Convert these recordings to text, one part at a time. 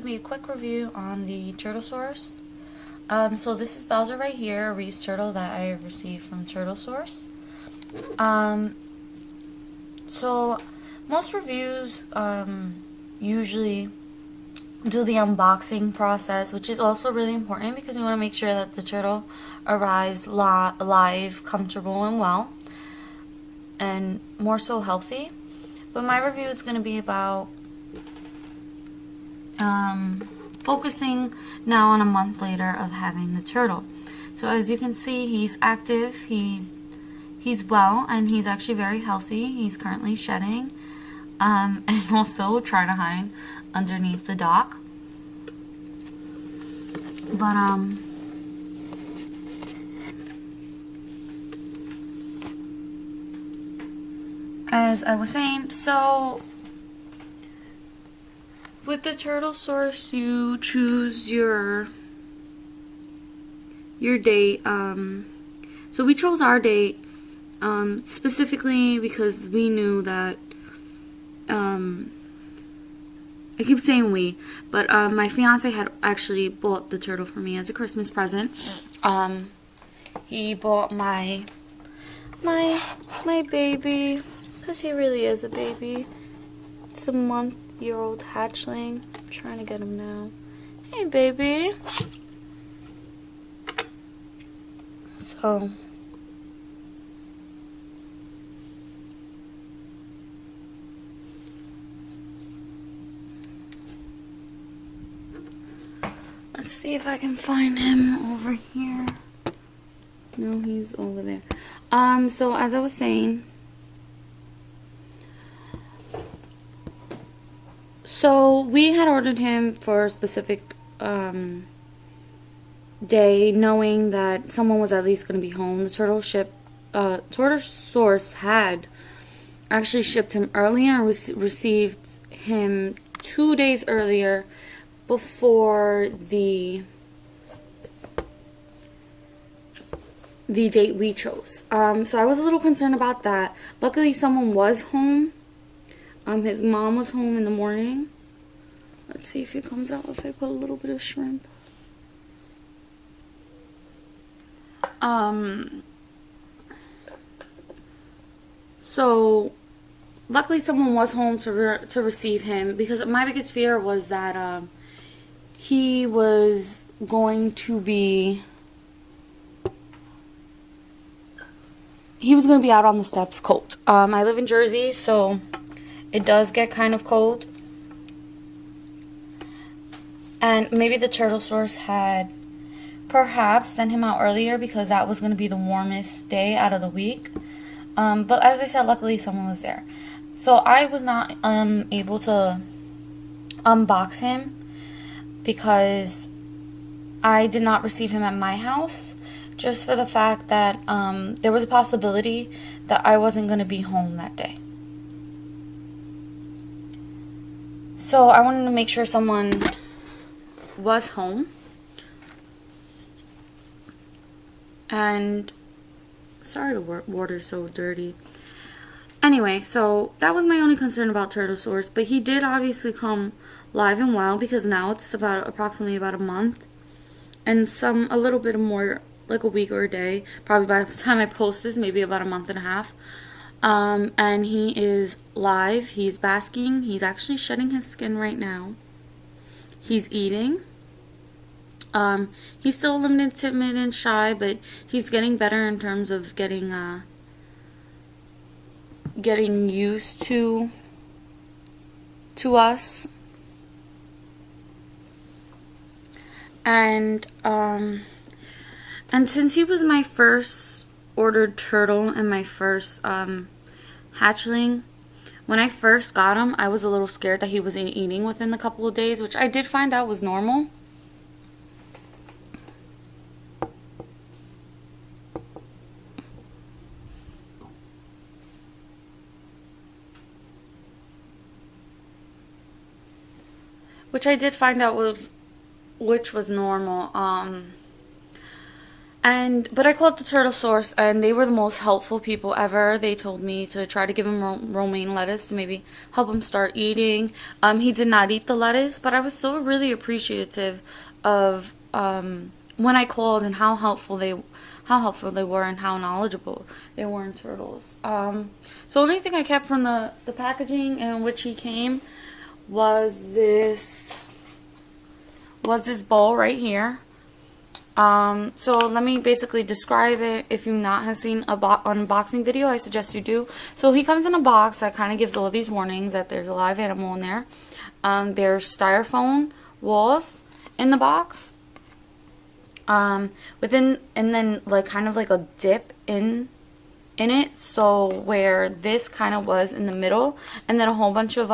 going to be a quick review on the turtle source. So this is Bowser right here, a Reese turtle that I received from Turtle Source. So most reviews usually do the unboxing process, which is also really important because you want to make sure that the turtle arrives alive, comfortable, and well, and more so healthy. But my review is going to be about focusing now on a month later of having the turtle. So as you can see, he's active, he's well, and he's actually very healthy. He's currently shedding and also trying to hide underneath the dock. But as I was saying, so with the turtle source, you choose your date. So we chose our date specifically because we knew that I keep saying we, but my fiance had actually bought the turtle for me as a Christmas present. He bought my baby, because he really is a baby. It's a month-old hatchling. I'm trying to get him now. Hey, baby. So let's see if I can find him over here. No, he's over there. So as I was saying, so we had ordered him for a specific day, knowing that someone was at least going to be home. The turtle source had actually shipped him earlier and received him 2 days earlier before the date we chose. So I was a little concerned about that. Luckily, someone was home. His mom was home in the morning. Let's see if he comes out if I put a little bit of shrimp. So luckily someone was home to receive him, because my biggest fear was that he was going to be out on the steps cold. I live in Jersey, so it does get kind of cold. And maybe the turtle source had perhaps sent him out earlier because that was going to be the warmest day out of the week. But as I said, luckily someone was there. So I was not able to unbox him because I did not receive him at my house, just for the fact that there was a possibility that I wasn't going to be home that day. So I wanted to make sure someone was home. And sorry, the water's so dirty. Anyway, so that was my only concern about Turtle Source, but he did obviously come live and well, because now it's approximately about a month and a little bit more, like a week or a day, probably by the time I post this, maybe about a month and a half. And he is live, he's basking, he's actually shedding his skin right now. He's eating. He's still a little bit timid and shy, but he's getting better in terms of getting used to us. And since he was my first ordered turtle and my first hatchling, when I first got him, I was a little scared that he wasn't eating within a couple of days, which I did find out was normal. Which I did find out which was normal. But I called the turtle source, and they were the most helpful people ever. They told me to try to give him romaine lettuce to maybe help him start eating. He did not eat the lettuce, but I was so really appreciative of when I called and how helpful they were and how knowledgeable they were in turtles. So the only thing I kept from the packaging in which he came was this bowl right here. So let me basically describe it. If you've not have seen a unboxing video, I suggest you do. So he comes in a box that kind of gives all these warnings that there's a live animal in there. There's styrofoam walls in the box. And then like kind of like a dip in it, so where this kind of was in the middle, and then a whole bunch of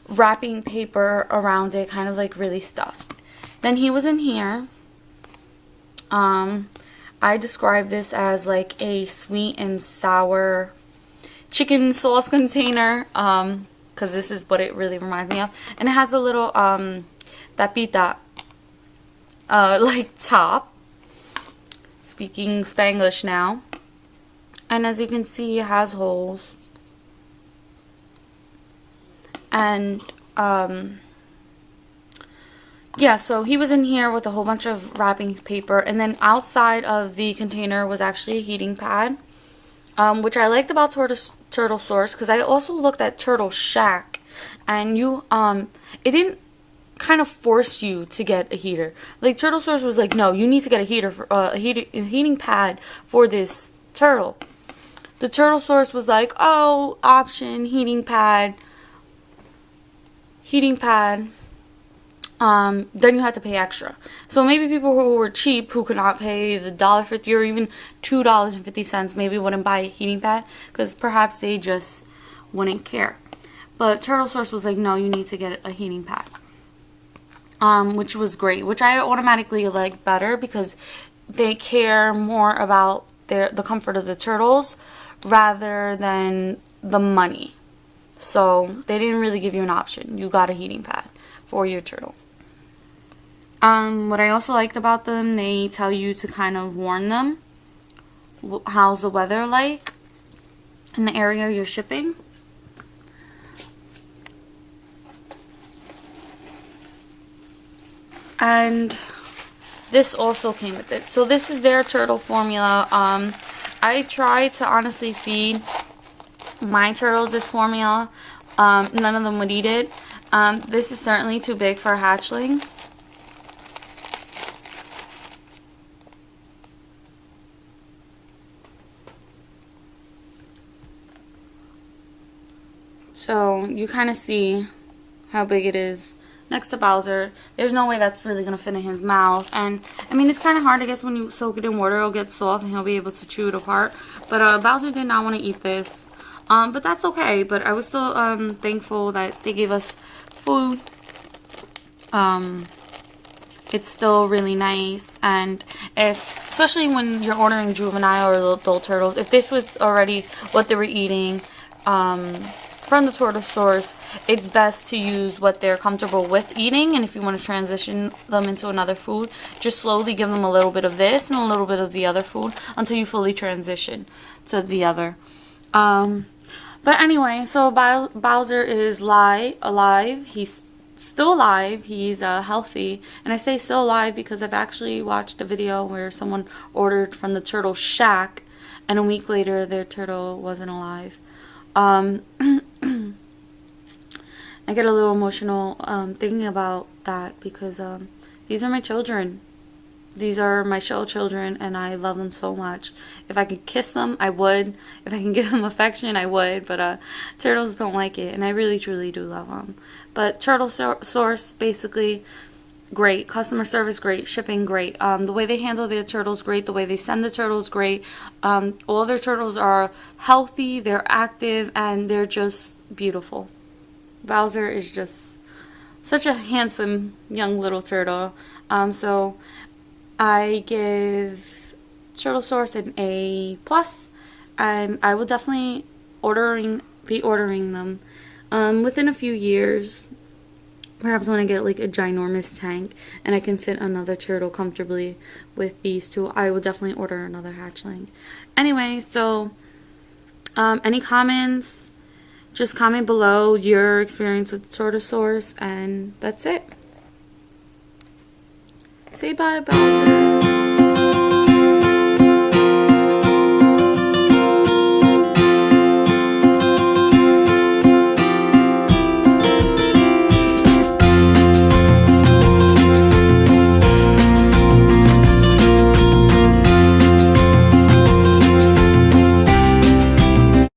wrapping paper around it, kind of like really stuffed. Then he was in here. I describe this as like a sweet and sour chicken sauce container, because this is what it really reminds me of. And it has a little tapita like top, speaking Spanglish now. And as you can see, it has holes. And yeah, so he was in here with a whole bunch of wrapping paper, and then outside of the container was actually a heating pad, which I liked about Turtle Source, because I also looked at Turtle Shack, and it didn't kind of force you to get a heater. Like Turtle Source was like, no, you need to get a heater for a heating pad for this turtle. The Turtle Source was like, oh, option heating pad. Then you had to pay extra. So maybe people who were cheap, who could not pay the $1.50 or even $2.50, maybe wouldn't buy a heating pad, because perhaps they just wouldn't care. But Turtle Source was like, no, you need to get a heating pad, which was great, which I automatically liked better, because they care more about the comfort of the turtles rather than the money. So they didn't really give you an option. You got a heating pad for your turtle. What I also liked about them, they tell you to kind of warn them how's the weather like in the area you're shipping. And this also came with it. So this is their turtle formula. I tried to honestly feed my turtles this formula. None of them would eat it. This is certainly too big for a hatchling. So you kind of see how big it is next to Bowser. There's no way that's really going to fit in his mouth. And I mean, it's kind of hard, I guess, when you soak it in water, it'll get soft and he'll be able to chew it apart. But Bowser did not want to eat this. But that's okay. But I was still thankful that they gave us food. It's still really nice. And especially when you're ordering juvenile or adult turtles, if this was already what they were eating from the turtle source, it's best to use what they're comfortable with eating. And if you want to transition them into another food, just slowly give them a little bit of this and a little bit of the other food until you fully transition to the other. But anyway, so Bowser is alive. He's still alive. He's healthy. And I say still alive because I've actually watched a video where someone ordered from the Turtle Shack, and a week later their turtle wasn't alive. I get a little emotional thinking about that, because these are my children. These are my show children, and I love them so much. If I could kiss them, I would. If I can give them affection, I would. But turtles don't like it, and I really, truly do love them. But Turtle Source, basically, great. Customer service, great. Shipping, great. The way they handle their turtles, great. The way they send the turtles, great. All their turtles are healthy, they're active, and they're just beautiful. Bowser is just such a handsome young little turtle. So I give Turtle Source an A+, and I will definitely be ordering them within a few years. perhaps when I get like a ginormous tank and I can fit another turtle comfortably with these two, I will definitely order another hatchling. Anyway, so any comments? Just comment below your experience with Tortosaurus, and that's it. Say bye, Bowser.